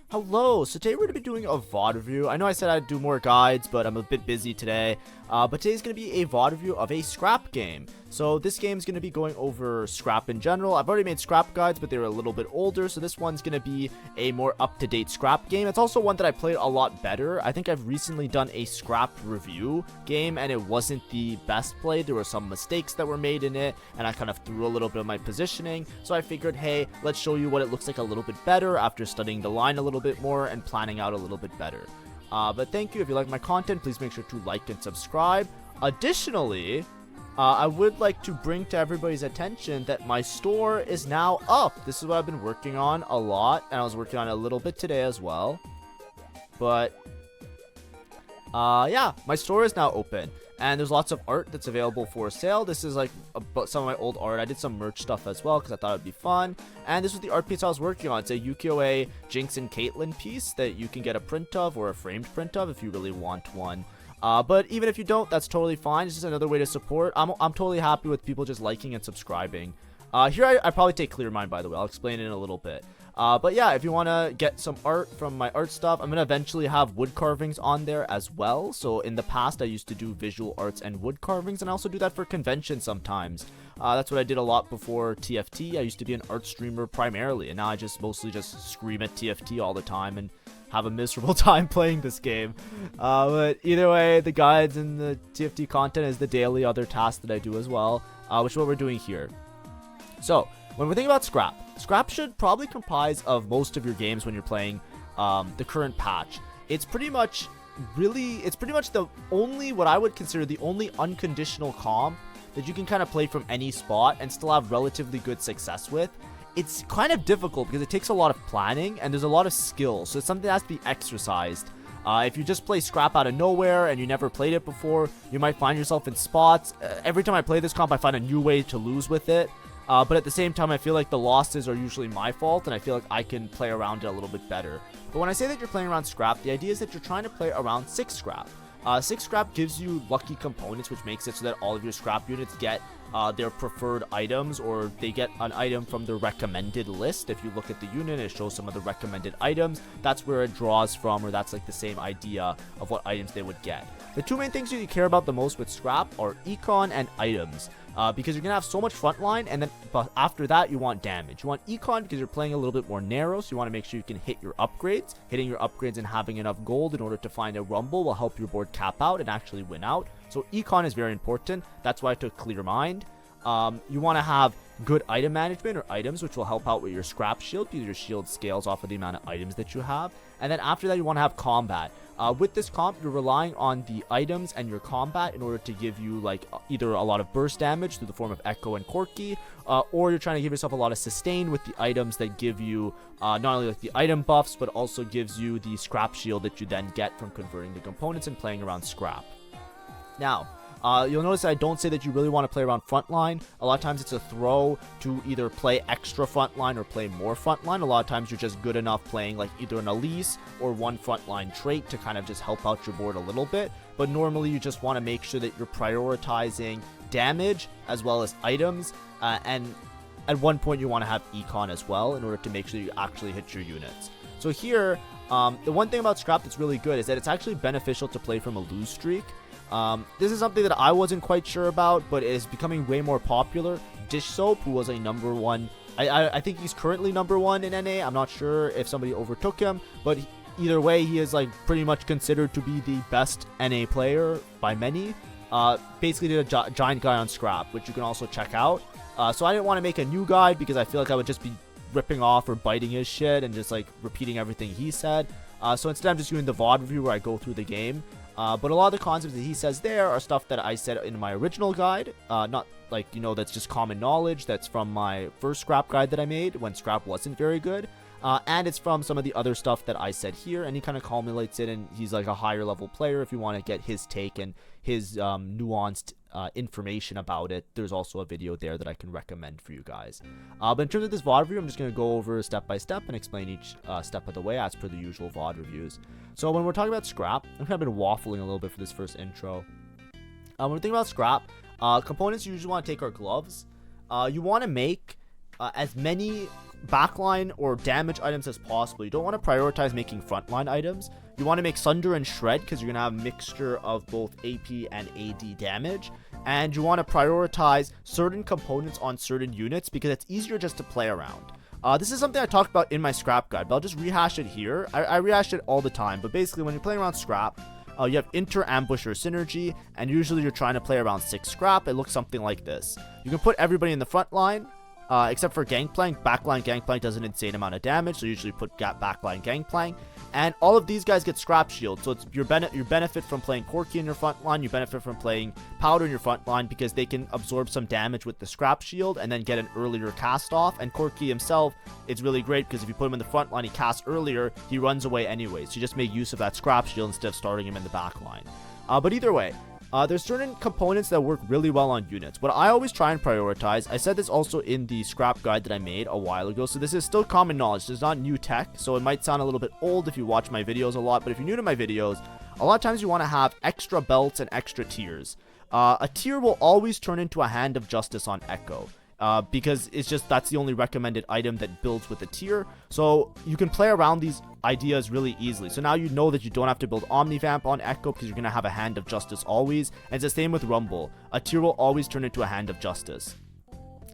Hello, so today we're going to be doing a VOD review. I know I said I'd do more guides, but I'm a bit busy today. But today's going to be a VOD review of a scrap game. So this game's going to be going over scrap in general. I've already made scrap guides, but they were a little bit older. So this one's going to be a more up-to-date scrap game. It's also one that I played a lot better. I think I've recently done a scrap review game, and it wasn't the best played. There were some mistakes that were made in it, and I kind of threw a little bit of my positioning. So I figured, hey, let's show you what it looks like a little bit better after studying the line a little bit more and planning out a little bit better. But thank you. If you like my content, please make sure to like and subscribe. Additionally, I would like to bring to everybody's attention that my store is now up. This is what I've been working on a lot, and I was working on it a little bit today as well. But yeah, my store is now open, and there's lots of art that's available for sale. This is like some of my old art. I did some merch stuff as well because I thought it'd be fun. And this was the art piece I was working on. It's a Yukio Jinx and Caitlyn piece that you can get a print of or a framed print of if you really want one. But even if you don't, that's totally fine. It's just another way to support. I'm totally happy with people just liking and subscribing. Here I probably take Clear Mind, by the way. I'll explain it in a little bit. But yeah, if you want to get some art from my art stuff, I'm going to eventually have wood carvings on there as well. So in the past, I used to do visual arts and wood carvings, and I also do that for conventions sometimes. That's what I did a lot before TFT. I used to be an art streamer primarily, and now I just mostly just scream at TFT all the time and have a miserable time playing this game. But either way, the guides and the TFT content is the daily other tasks that I do as well, which is what we're doing here. So when we're thinking about scrap should probably comprise of most of your games when you're playing the current patch. It's pretty much the only, what I would consider the only unconditional comp that you can kind of play from any spot and still have relatively good success with. It's kind of difficult because it takes a lot of planning and there's a lot of skill, so it's something that has to be exercised. If you just play scrap out of nowhere and you never played it before, you might find yourself in spots. Every time I play this comp, I find a new way to lose with it. But at the same time, I feel like the losses are usually my fault, and I feel like I can play around it a little bit better. But when I say that you're playing around scrap, the idea is that you're trying to play around 6 scrap. 6 scrap gives you lucky components, which makes it so that all of your scrap units get their preferred items, or they get an item from the recommended list. If you look at the unit, it shows some of the recommended items. That's where it draws from, or that's like the same idea of what items they would get. The two main things you care about the most with scrap are econ and items. Because you're going to have so much frontline, and then after that, you want damage. You want econ because you're playing a little bit more narrow, so you want to make sure you can hit your upgrades. Hitting your upgrades and having enough gold in order to find a rumble will help your board cap out and actually win out. So econ is very important. That's why I took Clear Mind. You want to have good item management or items, which will help out with your scrap shield because your shield scales off of the amount of items that you have. And then after that, you want to have combat. With this comp, you're relying on the items and your combat in order to give you like either a lot of burst damage through the form of Echo and Corki, or you're trying to give yourself a lot of sustain with the items that give you not only like the item buffs, but also gives you the scrap shield that you then get from converting the components and playing around scrap. Now, you'll notice that I don't say that you really want to play around frontline. A lot of times it's a throw to either play extra frontline or play more frontline. A lot of times you're just good enough playing like either an Elise or one frontline trait to kind of just help out your board a little bit. But normally you just want to make sure that you're prioritizing damage as well as items. And at one point you want to have econ as well in order to make sure you actually hit your units. So here, the one thing about scrap that's really good is that it's actually beneficial to play from a lose streak. This is something that I wasn't quite sure about, but it is becoming way more popular. Dish Soap, who was a number one, I think he's currently number 1 in NA. I'm not sure if somebody overtook him, but either way, he is like pretty much considered to be the best NA player by many. Basically did a giant guy on scrap, which you can also check out. So I didn't want to make a new guide because I feel like I would just be ripping off or biting his shit and just like repeating everything he said. So instead I'm just doing the VOD review where I go through the game. But a lot of the concepts that he says there are stuff that I said in my original guide. Not like, you know, that's just common knowledge. That's from my first scrap guide that I made when scrap wasn't very good. And it's from some of the other stuff that I said here. And he kind of culminates it, and he's like a higher level player. If you want to get his take and his nuanced information about it, there's also a video there that I can recommend for you guys. But in terms of this VOD review, I'm just going to go over step by step and explain each step of the way as per the usual VOD reviews. So when we're talking about scrap, I've kind of been waffling a little bit for this first intro. When we're thinking about scrap, components you usually want to take are gloves. You want to make as many backline or damage items as possible. You don't want to prioritize making frontline items. You want to make Sunder and Shred because you're going to have a mixture of both AP and AD damage. And you want to prioritize certain components on certain units because it's easier just to play around. This is something I talked about in my scrap guide, but I'll just rehash it here. I rehash it all the time, but basically when you're playing around scrap, you have inter, ambush, or synergy, and usually you're trying to play around 6 scrap. It looks something like this. You can put everybody in the front line, except for Gangplank. Backline Gangplank does an insane amount of damage, so you usually put backline Gangplank. And all of these guys get scrap shield, so it's your benefit from playing Corki in your front line. You benefit from playing Powder in your front line because they can absorb some damage with the scrap shield and then get an earlier cast off. And Corki himself is really great because if you put him in the front line, he casts earlier, he runs away anyways. So you just make use of that scrap shield instead of starting him in the back line. But either way, there's certain components that work really well on units. What I always try and prioritize, I said this also in the scrap guide that I made a while ago, so this is still common knowledge. This is not new tech, so it might sound a little bit old if you watch my videos a lot, but if you're new to my videos, a lot of times you want to have extra belts and extra tiers. A tier will always turn into a Hand of Justice on Echo. Because it's just that's the only recommended item that builds with a tier, so you can play around these ideas really easily. So now you know that you don't have to build Omnivamp on Echo because you're going to have a Hand of Justice always, and it's the same with Rumble. A tier will always turn into a Hand of Justice.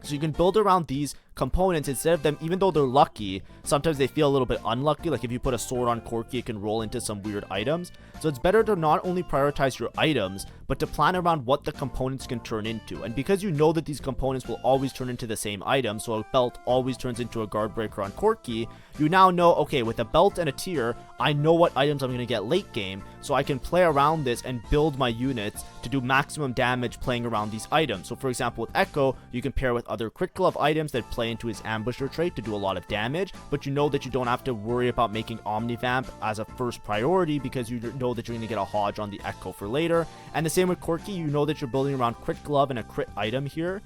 So you can build around these components instead of them, even though they're lucky, sometimes they feel a little bit unlucky. Like if you put a sword on Corki, it can roll into some weird items. So it's better to not only prioritize your items, but to plan around what the components can turn into. And because you know that these components will always turn into the same item, so a belt always turns into a guard breaker on Corki, you now know, okay, with a belt and a tier, I know what items I'm going to get late game, so I can play around this and build my units to do maximum damage playing around these items. So for example, with Echo, you can pair with other Crit Glove items that play into his Ambusher trait to do a lot of damage, but you know that you don't have to worry about making Omnivamp as a first priority because you know that you're going to get a Hodge on the Echo for later. And the same with Corki, you know that you're building around Crit Glove and a crit item here.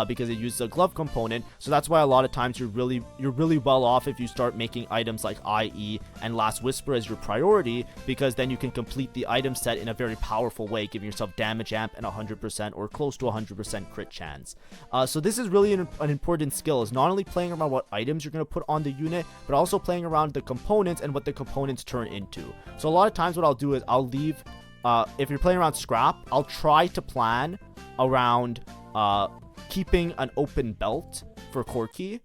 Because it uses a glove component, so that's why a lot of times you're really well off if you start making items like IE and Last Whisper as your priority, because then you can complete the item set in a very powerful way, giving yourself damage amp and 100% or close to 100% crit chance. So this is really an important skill, is not only playing around what items you're going to put on the unit, but also playing around the components and what the components turn into. So a lot of times what I'll do is I'll leave, if you're playing around scrap, I'll try to plan around keeping an open belt for Corki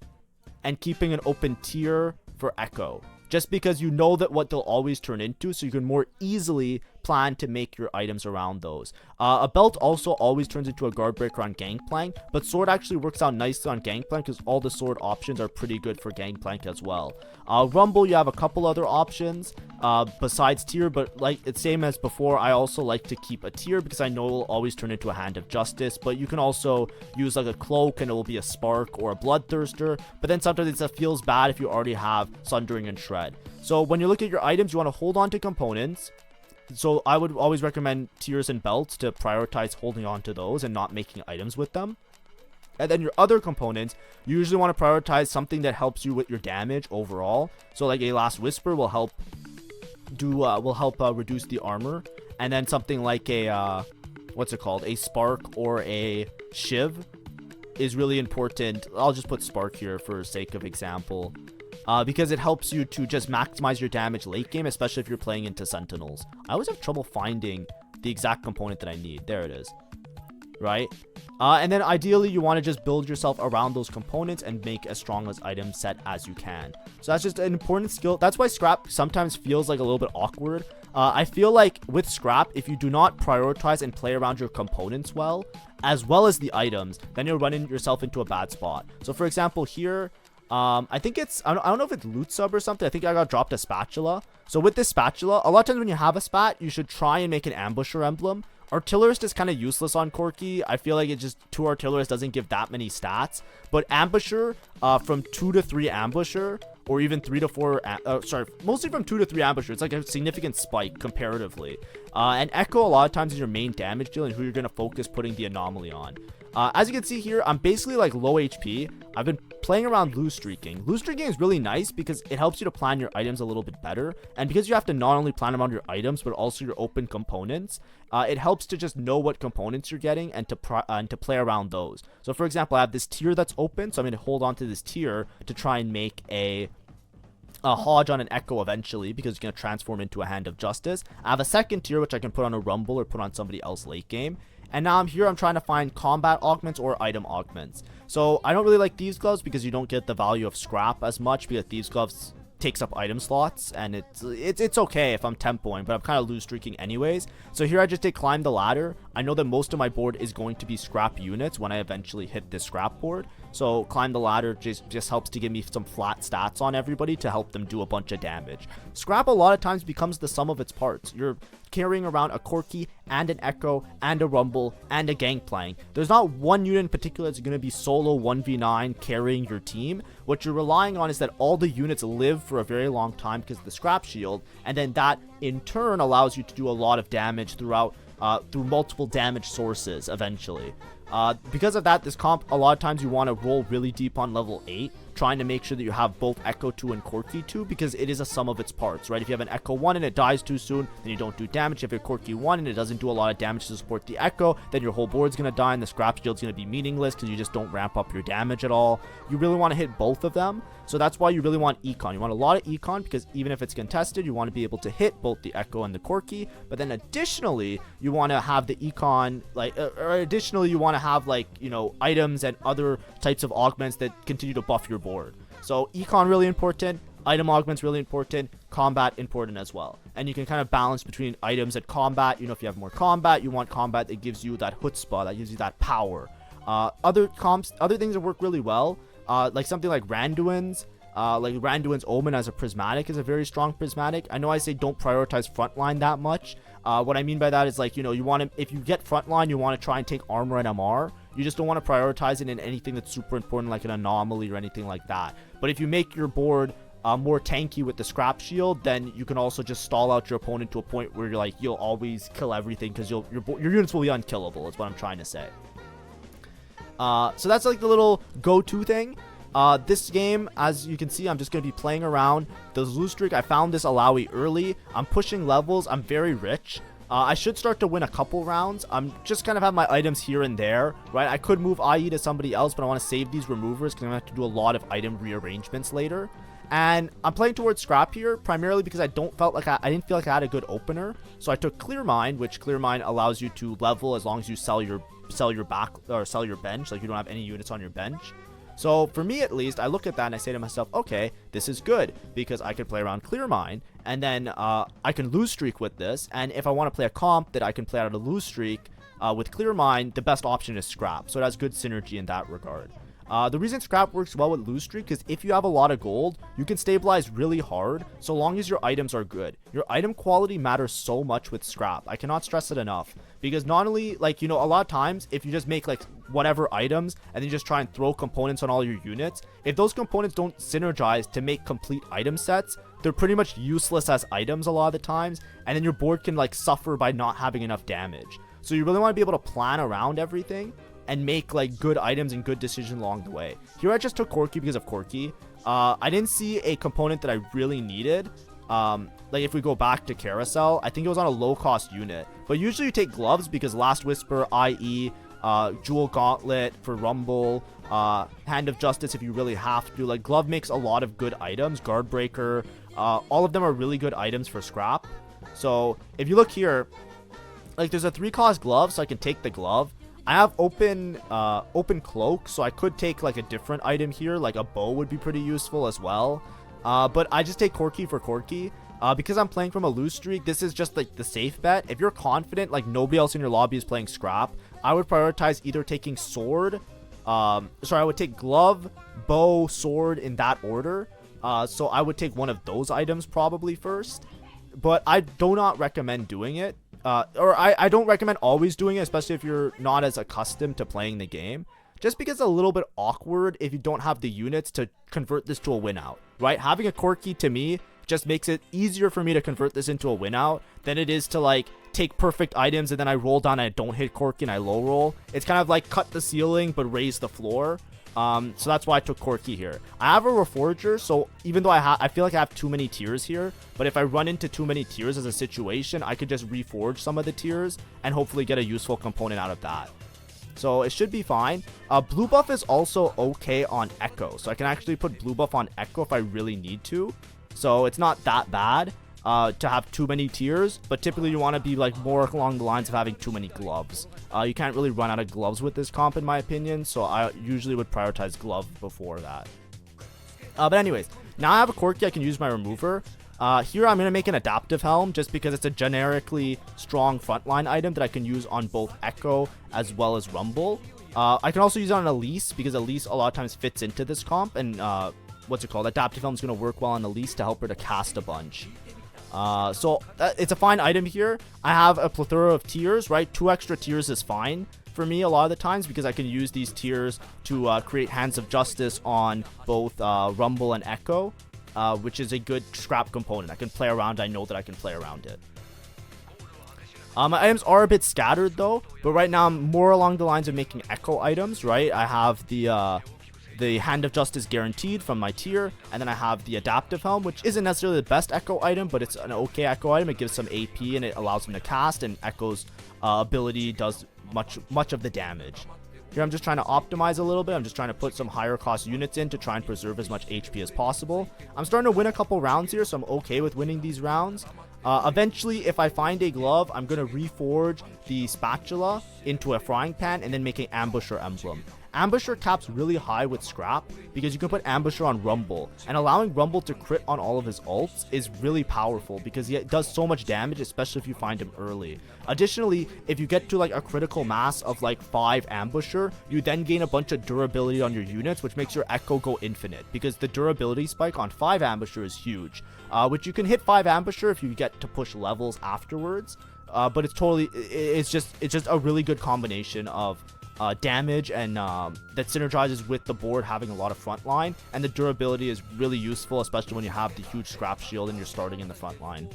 and keeping an open tier for Echo, just because you know that what they'll always turn into, so you can more easily plan to make your items around those. A belt also always turns into a guard breaker on Gangplank, but sword actually works out nicely on Gangplank because all the sword options are pretty good for Gangplank as well. Rumble, you have a couple other options besides tier, but like it's same as before, I also like to keep a tier because I know it will always turn into a Hand of Justice, but you can also use like a cloak and it will be a spark or a bloodthirster, but then sometimes it feels bad if you already have Sundering and Shred. So when you look at your items, you want to hold on to components. So I would always recommend tiers and belts to prioritize holding on to those and not making items with them. And then your other components, you usually want to prioritize something that helps you with your damage overall. So like a Last Whisper will help reduce the armor, and then something like a what's it called, a Spark or a Shiv is really important. I'll just put Spark here for sake of example. Because it helps you to just maximize your damage late game, especially if you're playing into Sentinels. I always have trouble finding the exact component that I need. There it is. Right? And then ideally, you want to just build yourself around those components and make as strong as item set as you can. So that's just an important skill. That's why Scrap sometimes feels like a little bit awkward. I feel like with Scrap, if you do not prioritize and play around your components well as the items, then you're running yourself into a bad spot. So for example, here, I think it's, I don't know if it's loot sub or something. I think I got dropped a spatula. So with this spatula, a lot of times when you have a spat, you should try and make an ambusher emblem. Artillerist is kind of useless on Corki. I feel like it just, 2 Artillerist doesn't give that many stats. But ambusher, from 2 to 3 ambusher, or even 3 to 4, mostly from 2 to 3 ambusher. It's like a significant spike comparatively. And Echo a lot of times is your main damage dealer and who you're going to focus putting the Anomaly on. As you can see here, I'm basically like low HP. I've been playing around loose streaking. Loose streaking is really nice because it helps you to plan your items a little bit better, and because you have to not only plan around your items but also your open components, it helps to just know what components you're getting and to play around those. So for example, I have this tier that's open, so I'm going to hold on to this tier to try and make a Hodge on an Echo eventually, because it's going to transform into a Hand of Justice. I have a second tier which I can put on a Rumble or put on somebody else late game. And now I'm trying to find combat augments or item augments. So I don't really like Thieves Gloves because you don't get the value of scrap as much, because Thieves Gloves takes up item slots, and it's okay if I'm tempoing, but I'm kind of loose streaking anyways. So here I just did Climb the Ladder. I know that most of my board is going to be scrap units when I eventually hit this scrap board. So Climb the Ladder just helps to give me some flat stats on everybody to help them do a bunch of damage. Scrap a lot of times becomes the sum of its parts. You're carrying around a Corki and an Echo and a Rumble and a Gangplank. There's not one unit in particular that's going to be solo 1v9 carrying your team. What you're relying on is that all the units live for a very long time because of the scrap shield, and then that in turn allows you to do a lot of damage throughout through multiple damage sources eventually. Because of that, this comp, a lot of times you want to roll really deep on level 8, trying to make sure that you have both Echo 2 and Corki 2, because it is a sum of its parts, right? If you have an Echo 1 and it dies too soon, then you don't do damage. If you have a Corki 1 and it doesn't do a lot of damage to support the Echo, then your whole board's going to die and the scrap shield's going to be meaningless because you just don't ramp up your damage at all. You really want to hit both of them, so that's why you really want Econ. You want a lot of Econ because even if it's contested, you want to be able to hit both the Echo and the Corki, but then additionally, you want to have the Econ, like, or additionally, you want to have, like, you know, items and other types of augments that continue to buff your board. So Econ really important, item augments really important, combat important as well. And you can kind of balance between items and combat. You know, if you have more combat, you want combat that gives you that chutzpah, that gives you that power. Other things that work really well, like something like Randuin's. Like Randuin's Omen as a prismatic is a very strong prismatic. I know I say don't prioritize frontline that much. What I mean by that is, like, you know, you want to, if you get frontline, you want to try and take armor and MR. You just don't want to prioritize it in anything that's super important, like an Anomaly or anything like that. But if you make your board more tanky with the scrap shield, then you can also just stall out your opponent to a point where you're like, you'll always kill everything because your units will be unkillable, is what I'm trying to say. So that's like the little go-to thing. This game, as you can see, I'm just going to be playing around the loose streak. I found this Alawi early. I'm pushing levels. I'm very rich. I should start to win a couple rounds. I'm just kind of have my items here and there, right? I could move IE to somebody else, but I want to save these removers because I'm going to have to do a lot of item rearrangements later. And I'm playing towards scrap here, primarily because I didn't feel like I had a good opener. So I took Clear Mind, which Clear Mind allows you to level as long as you sell your bench, like you don't have any units on your bench. So for me, at least, I look at that and I say to myself, okay, this is good because I can play around Clear Mind, and then I can lose streak with this. And if I want to play a comp that I can play out of a lose streak with Clear Mind, the best option is scrap. So it has good synergy in that regard. The reason scrap works well with lose streak is if you have a lot of gold, you can stabilize really hard so long as your items are good. Your item quality matters so much with scrap. I cannot stress it enough, because not only, like, you know, a lot of times if you just make like whatever items and then just try and throw components on all your units, if those components don't synergize to make complete item sets, they're pretty much useless as items a lot of the times, and then your board can like suffer by not having enough damage. So you really want to be able to plan around everything and make like good items and good decisions along the way. Here I just took Corki because of Corki. I didn't see a component that I really needed. Like if we go back to Carousel, I think it was on a low cost unit. But usually you take gloves because Last Whisper, IE, Jewel Gauntlet for Rumble, Hand of Justice if you really have to. Like glove makes a lot of good items. Guard Breaker, all of them are really good items for scrap. So if you look here, like there's a 3-cost glove, so I can take the glove. I have open cloak, so I could take like a different item here, like a bow would be pretty useful as well. But I just take Corki for Corki. Because I'm playing from a loose streak, this is just like the safe bet. If you're confident, like nobody else in your lobby is playing scrap, I would prioritize either taking sword, I would take glove, bow, sword in that order. So I would take one of those items probably first. But I do not recommend doing it. I don't recommend always doing it, especially if you're not as accustomed to playing the game. Just because it's a little bit awkward if you don't have the units to convert this to a win out, right? Having a Corki to me just makes it easier for me to convert this into a win out than it is to like take perfect items and then I roll down and I don't hit Corki and I low roll. It's kind of like cut the ceiling but raise the floor. So that's why I took Corki here. I have a Reforger, so even though I feel like I have too many tiers here, but if I run into too many tiers as a situation, I could just reforge some of the tiers and hopefully get a useful component out of that. So it should be fine. Blue buff is also okay on Echo, so I can actually put blue buff on Echo if I really need to. So it's not that bad to have too many tiers, but typically you want to be like more along the lines of having too many gloves. You can't really run out of gloves with this comp in my opinion, so I usually would prioritize glove before that. But anyways, now I have a Corki, I can use my remover. Here I'm going to make an adaptive helm just because it's a generically strong frontline item that I can use on both Echo as well as Rumble. I can also use it on Elise because Elise a lot of times fits into this comp, and what's it called? Adaptive helm is going to work well on Elise to help her to cast a bunch. It's a fine item here. I have a plethora of tiers, right? 2 extra tiers is fine for me a lot of the times because I can use these tiers to create Hands of Justice on both Rumble and Echo. Which is a good scrap component. I can play around. I know that I can play around it. My items are a bit scattered though, but right now I'm more along the lines of making Echo items, right? I have the Hand of Justice guaranteed from my tier, and then I have the Adaptive Helm, which isn't necessarily the best Echo item, but it's an okay Echo item. It gives some AP and it allows him to cast, and Echo's ability does much of the damage. Here I'm just trying to optimize a little bit. I'm just trying to put some higher cost units in to try and preserve as much HP as possible. I'm starting to win a couple rounds here, so I'm okay with winning these rounds. Eventually, if I find a glove, I'm going to reforge the spatula into a frying pan and then make an Ambusher emblem. Ambusher caps really high with scrap because you can put Ambusher on Rumble, and allowing Rumble to crit on all of his ults is really powerful because he does so much damage, especially if you find him early. Additionally, if you get to like a critical mass of like 5 Ambusher, you then gain a bunch of durability on your units, which makes your Echo go infinite because the durability spike on 5 Ambusher is huge, which you can hit 5 Ambusher if you get to push levels afterwards. But it's just a really good combination of damage and that synergizes with the board having a lot of front line, and the durability is really useful, especially when you have the huge scrap shield and you're starting in the front line.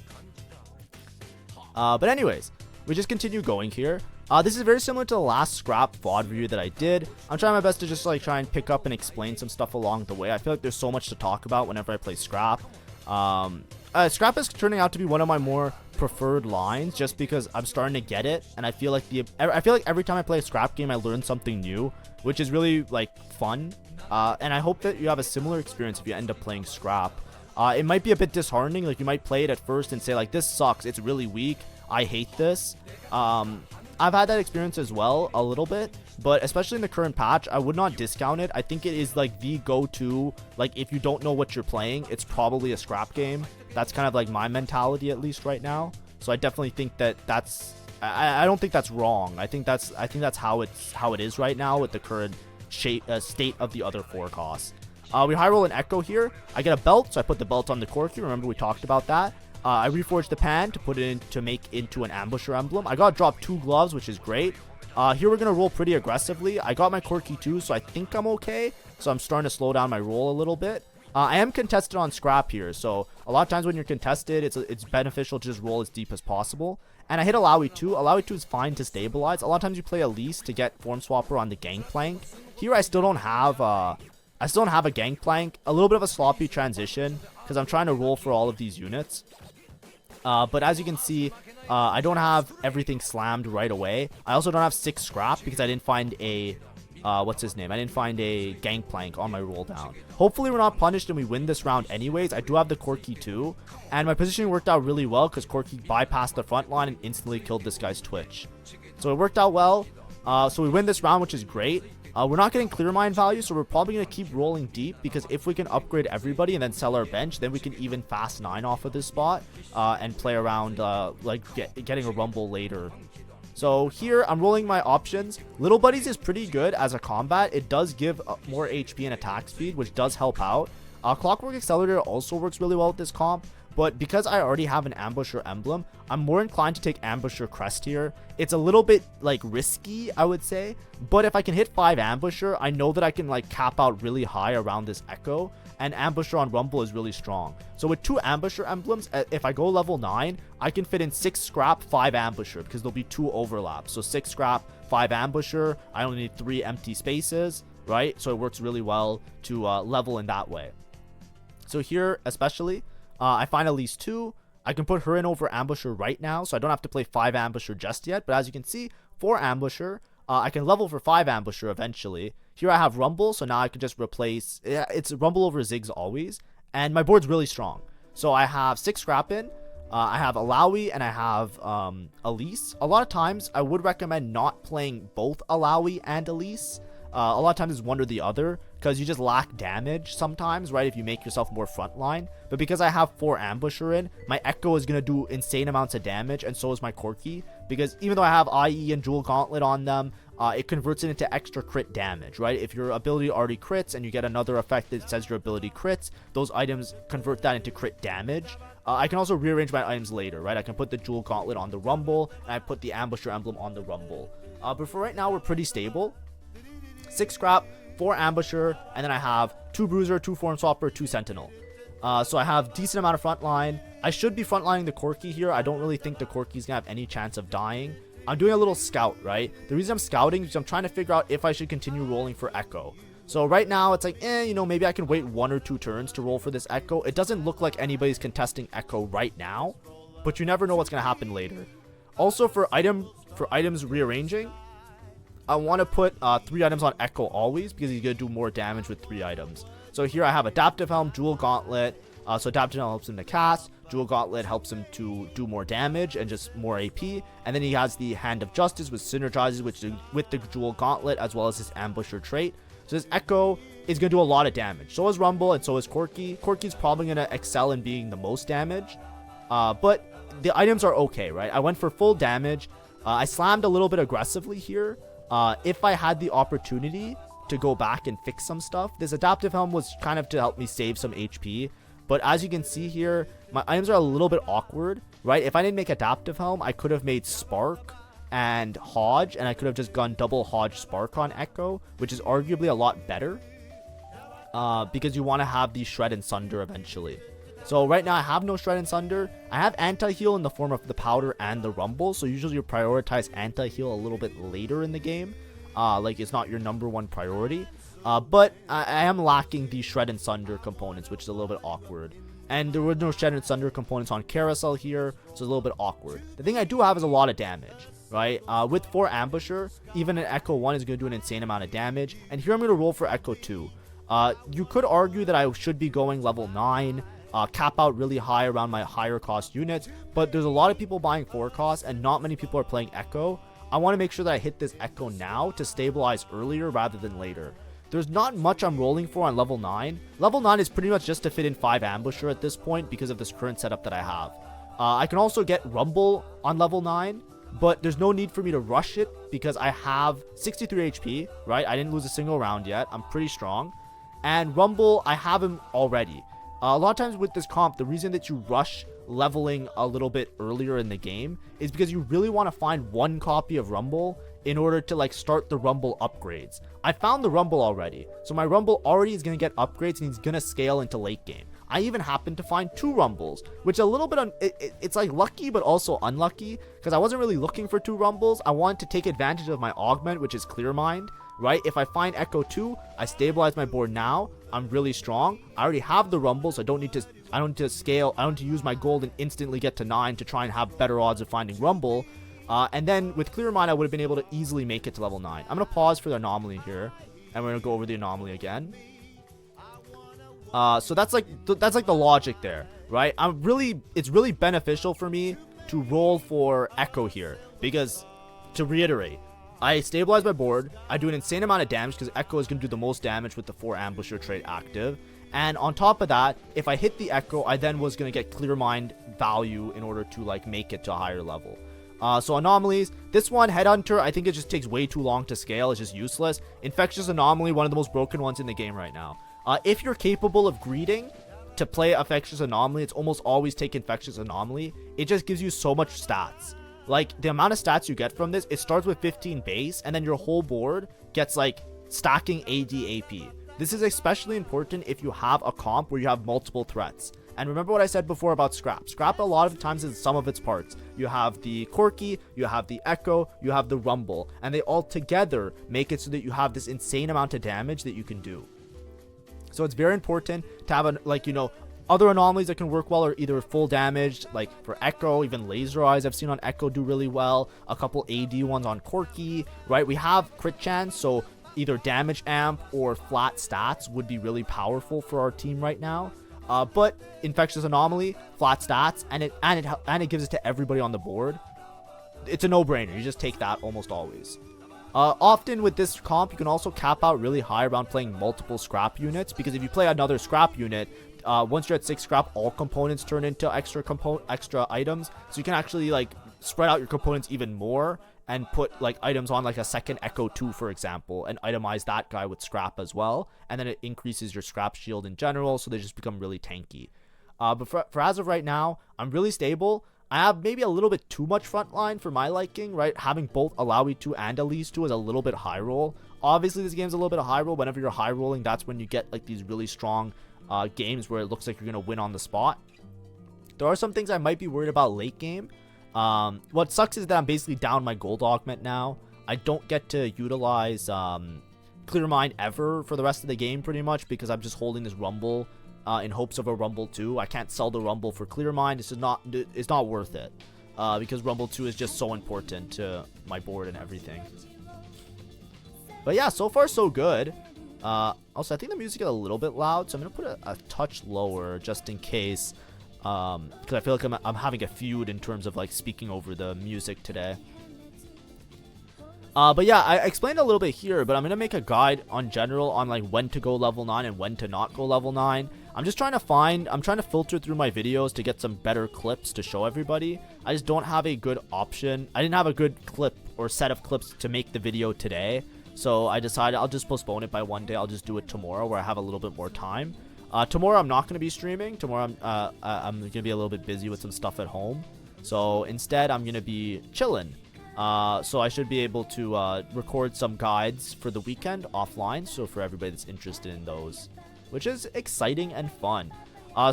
But anyways, we just continue going here. This is very similar to the last scrap VOD review that I did. I'm trying my best to just like try and pick up and explain some stuff along the way. I feel like there's so much to talk about whenever I play scrap. Scrap is turning out to be one of my more preferred lines just because I'm starting to get it, and I feel like every time I play a scrap game I learn something new, which is really like fun. And I hope that you have a similar experience if you end up playing scrap. It might be a bit disheartening, like you might play it at first and say like, this sucks, it's really weak, I hate this. I've had that experience as well a little bit, but especially in the current patch, I would not discount it. I think it is like the go-to, like if you don't know what you're playing, it's probably a scrap game. That's kind of like my mentality at least right now. So I definitely think that's I don't think that's wrong. I think that's how it is right now with the current state of the other 4 costs. We high roll an Echo here. I get a belt, so I put the belt on the Corki. Remember we talked about that. I reforged the pan to put it in to make into an Ambusher emblem. I got dropped 2 gloves, which is great. Here we're going to roll pretty aggressively. I got my Corki too, so I think I'm okay. So I'm starting to slow down my roll a little bit. I am contested on scrap here, so a lot of times when you're contested, it's beneficial to just roll as deep as possible. And I hit Alawi 2. Alawi 2 is fine to stabilize. A lot of times you play Elise to get Form Swapper on the Gangplank. Here I still don't have a Gangplank. A little bit of a sloppy transition because I'm trying to roll for all of these units. But as you can see, I don't have everything slammed right away. I also don't have 6 scrap because I didn't find a what's his name? I didn't find a Gangplank on my roll down. Hopefully we're not punished and we win this round anyways. I do have the Corki too, and my positioning worked out really well because Corki bypassed the front line and instantly killed this guy's Twitch. So it worked out well. So we win this round, which is great. We're not getting clear mine value, so we're probably going to keep rolling deep because if we can upgrade everybody and then sell our bench, then we can even fast 9 off of this spot and play around like getting a rumble later. So here I'm rolling my options. Little Buddies is pretty good as a combat. It does give more HP and attack speed, which does help out. Clockwork Accelerator also works really well with this comp. But because I already have an Ambusher emblem, I'm more inclined to take Ambusher Crest here. It's a little bit like risky, I would say, but if I can hit 5 Ambusher, I know that I can like cap out really high around this Echo, and Ambusher on Rumble is really strong. So with 2 Ambusher emblems, if I go level 9, I can fit in 6 scrap, 5 Ambusher because there'll be 2 overlaps. So 6 scrap, 5 Ambusher, I only need 3 empty spaces. right? So it works really well to level in that way. So here, especially, I find at least 2. I can put her in over Ambusher right now, so I don't have to play 5 Ambusher just yet. But as you can see, 4 Ambusher, I can level for 5 Ambusher eventually. Here I have Rumble, so now I can just replace, it's Rumble over Ziggs always. And my board's really strong. So I have 6 Scrappin, I have Alawi, and I have Elise. A lot of times, I would recommend not playing both Alawi and Elise. A lot of times it's one or the other, because you just lack damage sometimes, right, if you make yourself more frontline. But because I have 4 Ambusher in, my Echo is going to do insane amounts of damage, and so is my Corki. Because even though I have IE and Jewel Gauntlet on them, it converts it into extra crit damage, right? If your ability already crits and you get another effect that says your ability crits, those items convert that into crit damage. I can also rearrange my items later, right? I can put the Jewel Gauntlet on the Rumble, and I put the Ambusher emblem on the Rumble. But for right now, we're pretty stable. 6 Scrap, 4 Ambusher, and then I have 2 Bruiser, 2 Form Swapper, 2 Sentinel. So I have decent amount of frontline. I should be frontlining the Corki here. I don't really think the Corki's gonna have any chance of dying. I'm doing a little scout, right? The reason I'm scouting is I'm trying to figure out if I should continue rolling for Echo. So right now, it's like, you know, maybe I can wait 1 or 2 turns to roll for this Echo. It doesn't look like anybody's contesting Echo right now, but you never know what's gonna happen later. Also, for items rearranging, I want to put 3 items on Echo always, because he's going to do more damage with 3 items. So here I have Adaptive Helm, Jewel Gauntlet. So Adaptive Helm helps him to cast. Jewel Gauntlet helps him to do more damage and just more AP. And then he has the Hand of Justice, which synergizes with the Jewel Gauntlet, as well as his Ambusher trait. So this Echo is going to do a lot of damage. So is Rumble, and so is Corki. Corki's probably going to excel in being the most damage. But the items are okay, right? I went for full damage. I slammed a little bit aggressively here. If I had the opportunity to go back and fix some stuff, this Adaptive Helm was kind of to help me save some HP. But as you can see here, my items are a little bit awkward, right? If I didn't make Adaptive Helm, I could have made Spark and Hodge, and I could have just gone double Hodge Spark on Echo, which is arguably a lot better, because you want to have the Shred and Sunder eventually. So right now I have no Shred and Sunder. I have anti-heal in the form of the Powder and the Rumble, so usually you prioritize anti-heal a little bit later in the game. Like it's not your #1 priority. But I am lacking the Shred and Sunder components, which is a little bit awkward. And there were no Shred and Sunder components on Carousel here, so it's a little bit awkward. The thing I do have is a lot of damage, right? With 4 Ambusher, even an Echo 1 is going to do an insane amount of damage. And here I'm going to roll for Echo 2. You could argue that I should be going level 9, cap out really high around my higher cost units, but there's a lot of people buying 4 costs and not many people are playing Echo. I want to make sure that I hit this Echo now to stabilize earlier rather than later. There's not much I'm rolling for on level 9. Level 9 is pretty much just to fit in 5 Ambusher at this point because of this current setup that I have. I can also get Rumble on level 9, but there's no need for me to rush it because I have 63 HP, right? I didn't lose a single round yet. I'm pretty strong. And Rumble, I have him already. A lot of times with this comp, the reason that you rush leveling a little bit earlier in the game is because you really want to find 1 copy of Rumble in order to like start the Rumble upgrades. I found the Rumble already, so my Rumble already is going to get upgrades and he's going to scale into late game. I even happened to find 2 Rumbles, which a little bit it's like lucky but also unlucky because I wasn't really looking for 2 Rumbles. I wanted to take advantage of my augment, which is Clear Mind, right? If I find Echo 2, I stabilize my board now. I'm really strong. I already have the Rumble, so I don't need to scale. I don't need to use my gold and instantly get to 9 to try and have better odds of finding Rumble. And then with Clear Mind, I would have been able to easily make it to level 9. I'm going to pause for the Anomaly here, and we're going to go over the Anomaly again. So that's like the logic there, right? It's really beneficial for me to roll for Echo here, because to reiterate, I stabilize my board, I do an insane amount of damage because Echo is going to do the most damage with the 4 Ambusher trait active. And on top of that, if I hit the Echo, I then was going to get Clear Mind value in order to like make it to a higher level. So Anomalies, this one, Headhunter, I think it just takes way too long to scale. It's just useless. Infectious Anomaly, one of the most broken ones in the game right now. If you're capable of greeting to play Infectious Anomaly, it's almost always take Infectious Anomaly. It just gives you so much stats. Like, the amount of stats you get from this, it starts with 15 base, and then your whole board gets, like, stacking AD AP. This is especially important if you have a comp where you have multiple threats. And remember what I said before about Scrap. Scrap a lot of times is some of its parts. You have the Corki, you have the Echo, you have the Rumble, and they all together make it so that you have this insane amount of damage that you can do. So it's very important to have other anomalies that can work well are either full damage, like for Echo, even Laser Eyes I've seen on Echo do really well. A couple AD ones on Corki, right? We have crit chance, so either damage amp or flat stats would be really powerful for our team right now. But Infectious Anomaly, flat stats, and it gives it to everybody on the board. It's a no-brainer. You just take that almost always. Often with this comp, you can also cap out really high around playing multiple scrap units, because if you play another scrap unit, once you're at 6 scrap, all components turn into extra items, so you can actually like spread out your components even more and put like items on like a second Echo 2, for example, and itemize that guy with scrap as well, and then it increases your scrap shield in general, so they just become really tanky. But for as of right now, I'm really stable. I have maybe a little bit too much frontline for my liking, right? Having both Alawi 2 and Elise 2 is a little bit high roll. Obviously, this game's a little bit of high roll. Whenever you're high rolling, that's when you get like these really strong games where it looks like you're going to win on the spot. There are some things I might be worried about late game. What sucks is that I'm basically down my gold augment now. I don't get to utilize Clear Mind ever for the rest of the game pretty much, because I'm just holding this Rumble in hopes of a Rumble 2. I can't sell the Rumble for Clear Mind. It's not worth it, because Rumble 2 is just so important to my board and everything. But yeah, so far so good. Also, I think the music is a little bit loud, so I'm going to put a touch lower just in case, because I feel like I'm having a feud in terms of like speaking over the music today. But yeah, I explained a little bit here, but I'm going to make a guide on general on like when to go level 9 and when to not go level 9. I'm trying to filter through my videos to get some better clips to show everybody. I just don't have a good option. I didn't have a good clip or set of clips to make the video today. So I decided I'll just postpone it by one day. I'll just do it tomorrow where I have a little bit more time. Tomorrow I'm not going to be streaming. Tomorrow I'm going to be a little bit busy with some stuff at home. So instead I'm going to be chilling. So I should be able to record some guides for the weekend offline. So for everybody that's interested in those, which is exciting and fun.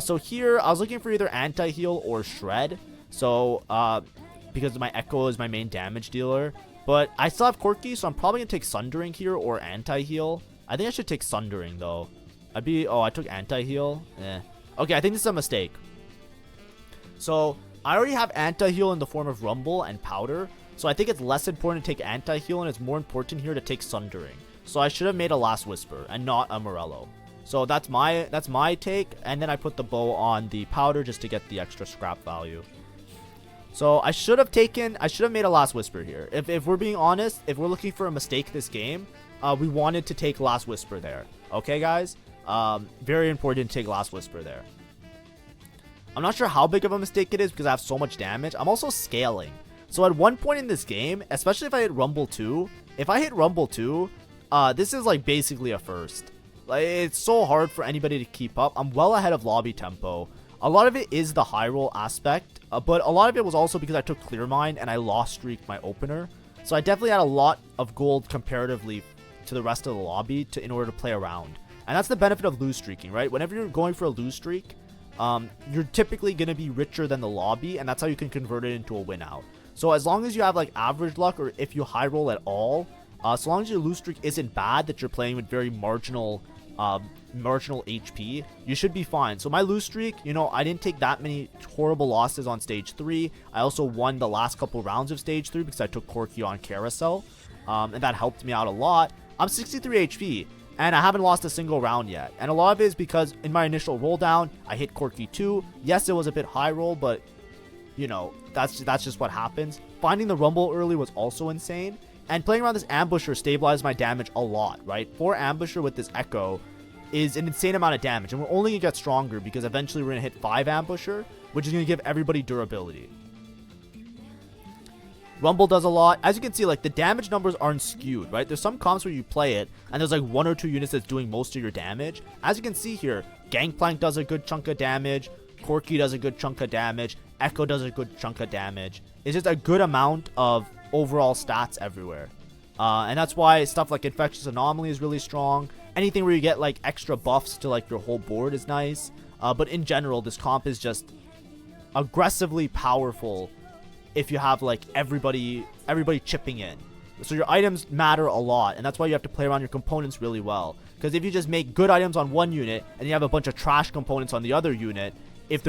So here I was looking for either anti-heal or shred. So because my Echo is my main damage dealer. But I still have Corki, so I'm probably going to take Sundering here or Anti-Heal. I think I should take Sundering, though. Oh, I took Anti-Heal. Okay, I think this is a mistake. So, I already have Anti-Heal in the form of Rumble and Powder. So, I think it's less important to take Anti-Heal, and it's more important here to take Sundering. So, I should have made a Last Whisper and not a Morello. So, that's my take. And then I put the bow on the Powder just to get the extra scrap value. So I should have made a Last Whisper here. If we're being honest, if we're looking for a mistake this game, we wanted to take Last Whisper there. Okay, guys? Very important to take Last Whisper there. I'm not sure how big of a mistake it is because I have so much damage. I'm also scaling. So at one point in this game, especially if I hit Rumble 2, this is like basically a first. Like, it's so hard for anybody to keep up. I'm well ahead of lobby tempo. A lot of it is the high roll aspect, but a lot of it was also because I took Clear Mind and I lost streaked my opener. So I definitely had a lot of gold comparatively to the rest of the lobby in order to play around. And that's the benefit of lose streaking, right? Whenever you're going for a lose streak, you're typically going to be richer than the lobby, and that's how you can convert it into a win out. So as long as you have like average luck, or if you high roll at all, so long as your lose streak isn't bad, that you're playing with very marginal HP, you should be fine. So my lose streak, I didn't take that many horrible losses on stage 3. I also won the last couple rounds of stage 3 because I took Corki on Carousel, and that helped me out a lot. I'm 63 HP, and I haven't lost a single round yet. And a lot of it is because in my initial roll down, I hit Corki 2. Yes, it was a bit high roll, but that's just what happens. Finding the Rumble early was also insane. And playing around this Ambusher stabilized my damage a lot, right? 4 Ambusher with this Echo is an insane amount of damage. And we're only going to get stronger because eventually we're going to hit 5 Ambusher, which is going to give everybody durability. Rumble does a lot. As you can see, like, the damage numbers aren't skewed, right? There's some comps where you play it, and there's like 1 or 2 units that's doing most of your damage. As you can see here, Gangplank does a good chunk of damage. Corki does a good chunk of damage. Echo does a good chunk of damage. It's just a good amount of overall stats everywhere. And that's why stuff like Infectious Anomaly is really strong. Anything where you get like extra buffs to like your whole board is nice. But in general, this comp is just aggressively powerful if you have like everybody chipping in. So your items matter a lot, and that's why you have to play around your components really well. Because if you just make good items on one unit and you have a bunch of trash components on the other unit, if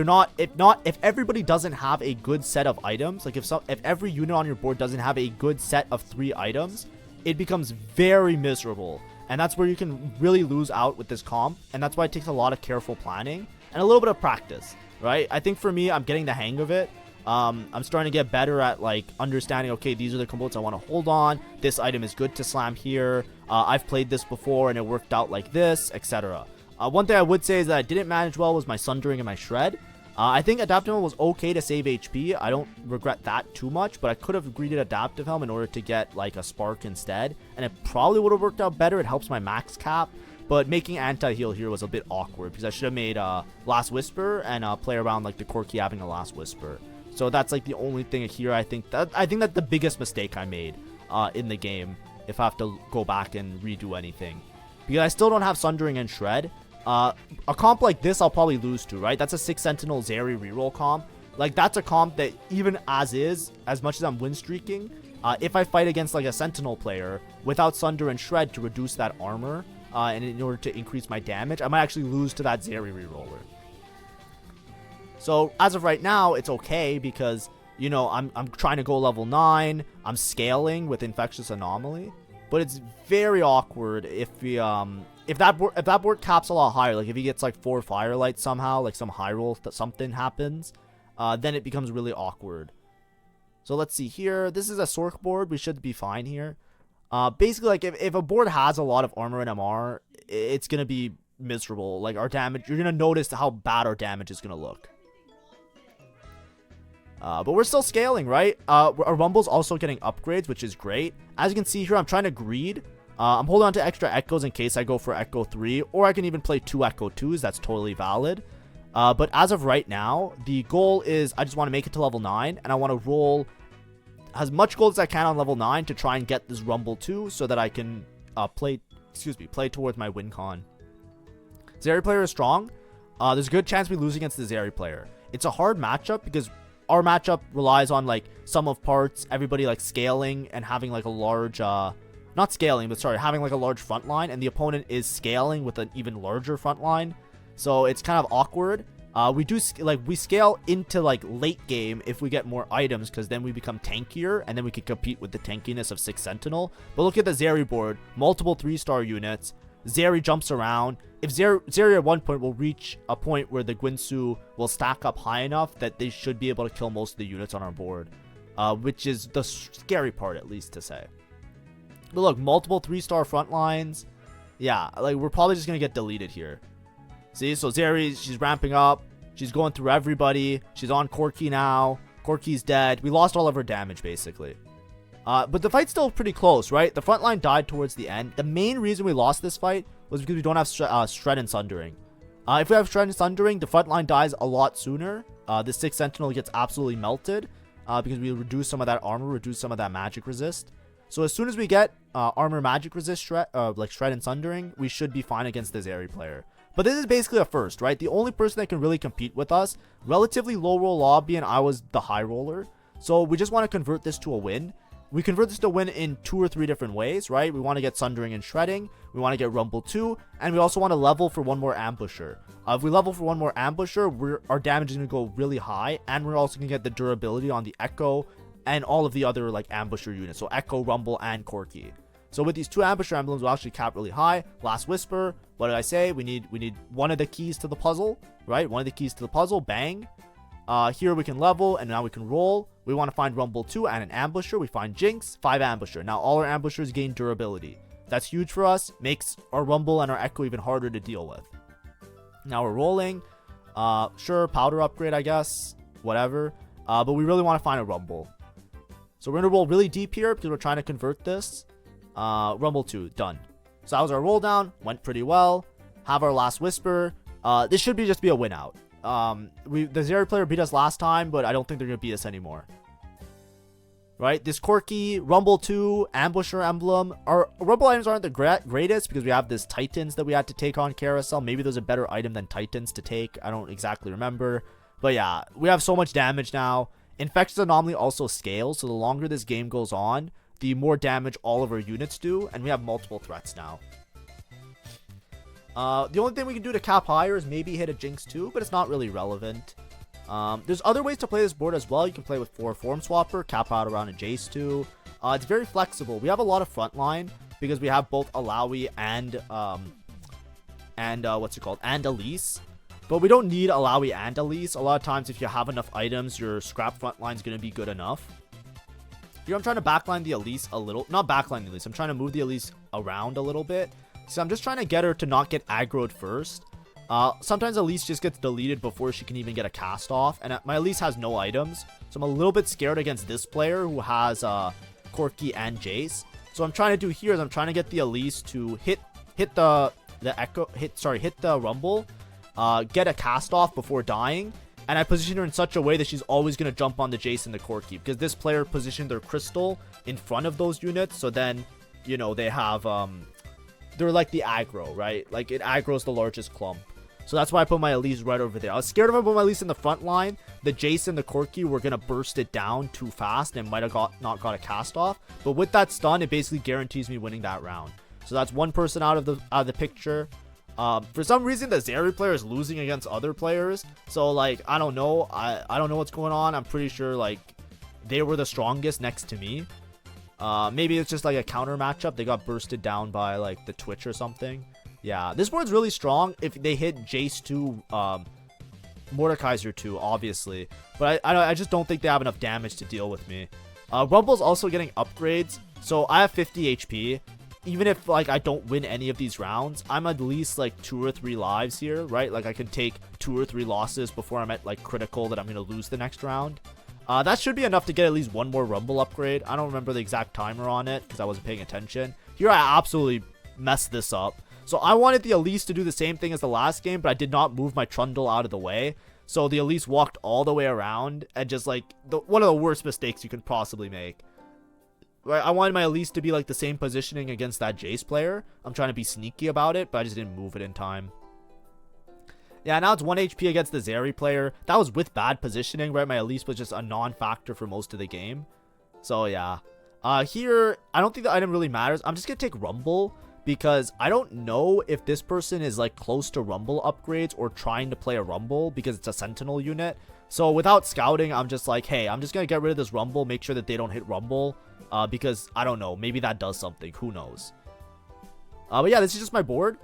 everybody doesn't have a good set of items, like if every unit on your board doesn't have a good set of 3 items, it becomes very miserable. And that's where you can really lose out with this comp, and that's why it takes a lot of careful planning and a little bit of practice, right? I think for me, I'm getting the hang of it. I'm starting to get better at like understanding, okay, these are the components I want to hold on. This item is good to slam here. I've played this before and it worked out like this, etc. One thing I would say is that I didn't manage well was my Sundering and my Shred. I think Adaptive Helm was okay to save HP. I don't regret that too much, but I could have greeted Adaptive Helm in order to get like a Spark instead, and it probably would have worked out better. It helps my max cap, but making anti-heal here was a bit awkward because I should have made Last Whisper and play around like the Corki having a Last Whisper. So that's like the only thing here. I think that's the biggest mistake I made in the game if I have to go back and redo anything, because I still don't have Sundering and Shred. A comp like this I'll probably lose to, right? That's a 6 Sentinel Zeri reroll comp. Like that's a comp that even as much as I'm win streaking, if I fight against like a Sentinel player without Sunder and Shred to reduce that armor, and in order to increase my damage, I might actually lose to that Zeri reroller. So as of right now, it's okay because, you know, I'm trying to go level 9. I'm scaling with Infectious Anomaly, but it's very awkward if we if that board caps a lot higher. Like if he gets like 4 Firelight somehow, like some high roll that something happens, then it becomes really awkward. So let's see here. This is a Sork board. We should be fine here. Basically, like if a board has a lot of armor and MR, it's gonna be miserable. Like our damage, you're gonna notice how bad our damage is gonna look. But we're still scaling, right? Our Rumble's also getting upgrades, which is great. As you can see here, I'm trying to greed. I'm holding on to extra Echoes in case I go for Echo 3, or I can even play 2 Echo 2s. That's totally valid. But as of right now, the goal is I just want to make it to level 9, and I want to roll as much gold as I can on level 9 to try and get this Rumble 2 so that I can play towards my win con. Zeri player is strong. There's a good chance we lose against the Zeri player. It's a hard matchup because our matchup relies on like sum of parts, everybody like scaling and having like a large not scaling, but sorry, having like a large front line, and the opponent is scaling with an even larger front line. So it's kind of awkward. We scale into like late game if we get more items, because then we become tankier and then we can compete with the tankiness of 6 Sentinel. But look at the Zeri board, multiple 3-star units. Zeri jumps around. If Zeri at one point will reach a point where the Guinsoo will stack up high enough that they should be able to kill most of the units on our board, which is the scary part, at least to say. But look, multiple 3-star front lines. Yeah, like we're probably just gonna get deleted here. See, so Zeri, she's ramping up. She's going through everybody. She's on Corki now. Corki's dead. We lost all of her damage, basically. But the fight's still pretty close, right? The front line died towards the end. The main reason we lost this fight was because we don't have Shred and Sundering. If we have Shred and Sundering, the front line dies a lot sooner. The 6 Sentinel gets absolutely melted because we reduce some of that armor, reduce some of that magic resist. So as soon as we get armor magic resist Shred, like Shred and Sundering, we should be fine against the Zeri player. But this is basically a first, right? The only person that can really compete with us, relatively low roll lobby, and I was the high roller. So we just want to convert this to a win. We convert this to a win in 2 or 3 different ways, right? We want to get Sundering and Shredding. We want to get Rumble 2. And we also want to level for 1 more Ambusher. If we level for 1 more Ambusher, our damage is going to go really high. And we're also going to get the durability on the Echo and all of the other like Ambusher units. So Echo, Rumble, and Corki. So with these 2 Ambusher emblems, we'll actually cap really high. Last Whisper. What did I say? We need one of the keys to the puzzle, right? One of the keys to the puzzle. Bang. Here we can level, and now we can roll. We want to find Rumble 2 and an Ambusher. We find Jinx, 5 Ambusher. Now all our Ambushers gain durability. That's huge for us. Makes our Rumble and our Echo even harder to deal with. Now we're rolling. Sure, powder upgrade, I guess. Whatever. But we really want to find a Rumble. So we're going to roll really deep here because we're trying to convert this. Rumble 2, done. So that was our roll down. Went pretty well. Have our Last Whisper. This should just be a win out. The Zeri player beat us last time, but I don't think they're going to beat us anymore. right? This Corki, Rumble 2, Ambusher Emblem. Our Rumble items aren't the greatest because we have this Titans that we had to take on Carousel. Maybe there's a better item than Titans to take. I don't exactly remember. But yeah, we have so much damage now. Infectious Anomaly also scales, so the longer this game goes on, the more damage all of our units do, and we have multiple threats now. The only thing we can do to cap higher is maybe hit a Jinx too, but it's not really relevant. There's other ways to play this board as well. You can play with 4 Form Swapper, cap out around a Jace too. It's very flexible. We have a lot of frontline because we have both Alawi and what's it called? And Elise. But we don't need Alawi and Elise. A lot of times if you have enough items, your scrap frontline is going to be good enough. Here I'm trying to backline the Elise a little. Not backline the Elise. I'm trying to move the Elise around a little bit. So I'm just trying to get her to not get aggroed first. Sometimes Elise just gets deleted before she can even get a cast off. And my Elise has no items. So I'm a little bit scared against this player who has Corki and Jace. So what I'm trying to do here is I'm trying to get the Elise to hit the Rumble. Get a cast off before dying, and I position her in such a way that she's always going to jump on the Jace and the Corki, because this player positioned their crystal in front of those units, so then, you know, they have, they're like the aggro, right? Like, it aggroes the largest clump. So that's why I put my Elise right over there. I was scared if I put my Elise in the front line, the Jace and the Corki were going to burst it down too fast and might have not got a cast off, but with that stun, it basically guarantees me winning that round. So that's one person out of the picture. For some reason, the Zeri player is losing against other players. So, like, I don't know. I don't know what's going on. I'm pretty sure, like, they were the strongest next to me. Maybe it's just, like, a counter matchup. They got bursted down by, like, the Twitch or something. Yeah, this board's really strong if they hit Jace 2, Mordekaiser 2, obviously. But I just don't think they have enough damage to deal with me. Rumble's also getting upgrades. So, I have 50 HP. Even if, like, I don't win any of these rounds, I'm at least, like, 2 or 3 lives here, right? Like, I can take 2 or 3 losses before I'm at, like, critical that I'm going to lose the next round. That should be enough to get at least one more Rumble upgrade. I don't remember the exact timer on it because I wasn't paying attention. Here, I absolutely messed this up. So, I wanted the Elise to do the same thing as the last game, but I did not move my Trundle out of the way. So, the Elise walked all the way around and just, like, one of the worst mistakes you can possibly make. Right, I wanted my Elise to be like the same positioning against that Jace player. I'm trying to be sneaky about it, but I just didn't move it in time. Yeah, now it's 1 HP against the Zeri player. That was with bad positioning, right? My Elise was just a non-factor for most of the game. So, yeah. Here, I don't think the item really matters. I'm just going to take Rumble because I don't know if this person is like close to Rumble upgrades or trying to play a Rumble because it's a Sentinel unit. So, without scouting, I'm just like, hey, I'm just going to get rid of this Rumble, make sure that they don't hit Rumble. Because, I don't know, maybe that does something, who knows. But yeah, this is just my board.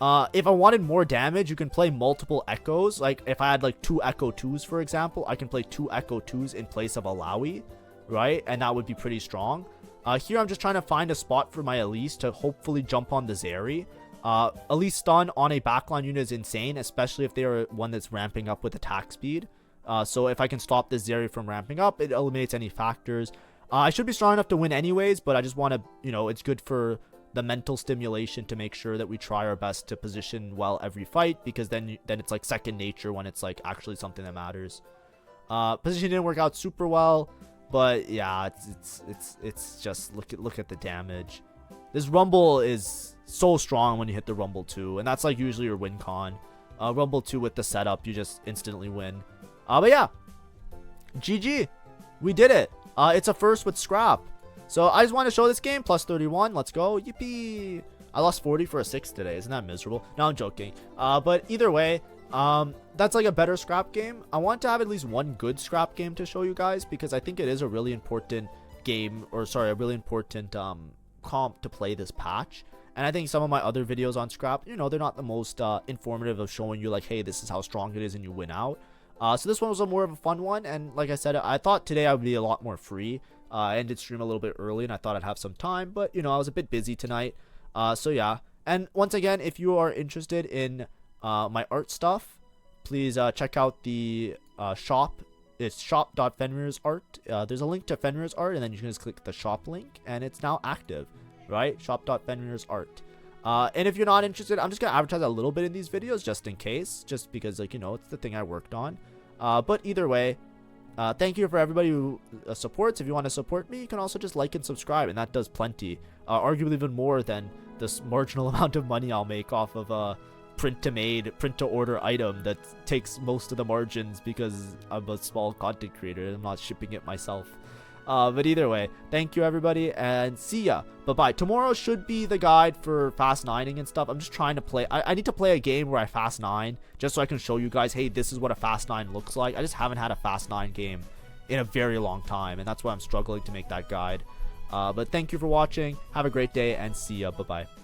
If I wanted more damage, you can play multiple Echoes. Like, if I had, like, 2 Echo 2s, for example, I can play 2 Echo 2s in place of Alawi, right? And that would be pretty strong. Here, I'm just trying to find a spot for my Elise to hopefully jump on the Zeri. Elise stun on a backline unit is insane, especially if they are one that's ramping up with attack speed. So if I can stop this Zeri from ramping up, it eliminates any factors. I should be strong enough to win anyways, but I just want to, you know, it's good for the mental stimulation to make sure that we try our best to position well every fight, because then it's like second nature when it's like actually something that matters. Position didn't work out super well, but yeah, it's just look at the damage. This Rumble is so strong when you hit the Rumble 2, and that's like usually your win con. Rumble 2 with the setup, you just instantly win. But yeah, GG, we did it. It's a first with Scrap. So I just want to show this game. Plus 31. Let's go. Yippee. I lost 40 for a 6 today. Isn't that miserable? No, I'm joking. But either way, that's like a better Scrap game. I want to have at least one good Scrap game to show you guys, because I think it is a really important game, or sorry, a really important comp to play this patch. And I think some of my other videos on Scrap, you know, they're not the most informative of showing you like, hey, this is how strong it is and you win out. So this one was a more of a fun one, and like I said, I thought today I would be a lot more free. I ended stream a little bit early, and I thought I'd have some time, but you know, I was a bit busy tonight. So yeah, and once again, if you are interested in my art stuff, please check out the shop. It's shop.fenrir's art. There's a link to Fenrir's art, and then you can just click the shop link, and it's now active, right? Shop.fenrir's art. And if you're not interested, I'm just gonna advertise a little bit in these videos just in case, just because, like, you know, it's the thing I worked on. But either way, Thank you for everybody who supports. If you want to support me, you can also just like and subscribe, and that does plenty. Arguably even more than this marginal amount of money I'll make off of a print-to-made, print-to-order item that takes most of the margins because I'm a small content creator and I'm not shipping it myself. But either way, thank you everybody, and see ya. Bye-bye. Tomorrow should be the guide for Fast 9ing and stuff. I'm just trying to play. I need to play a game where I Fast 9, just so I can show you guys, hey, this is what a Fast 9 looks like. I just haven't had a Fast 9 game in a very long time, and that's why I'm struggling to make that guide. But thank you for watching. Have a great day, and see ya. Bye-bye.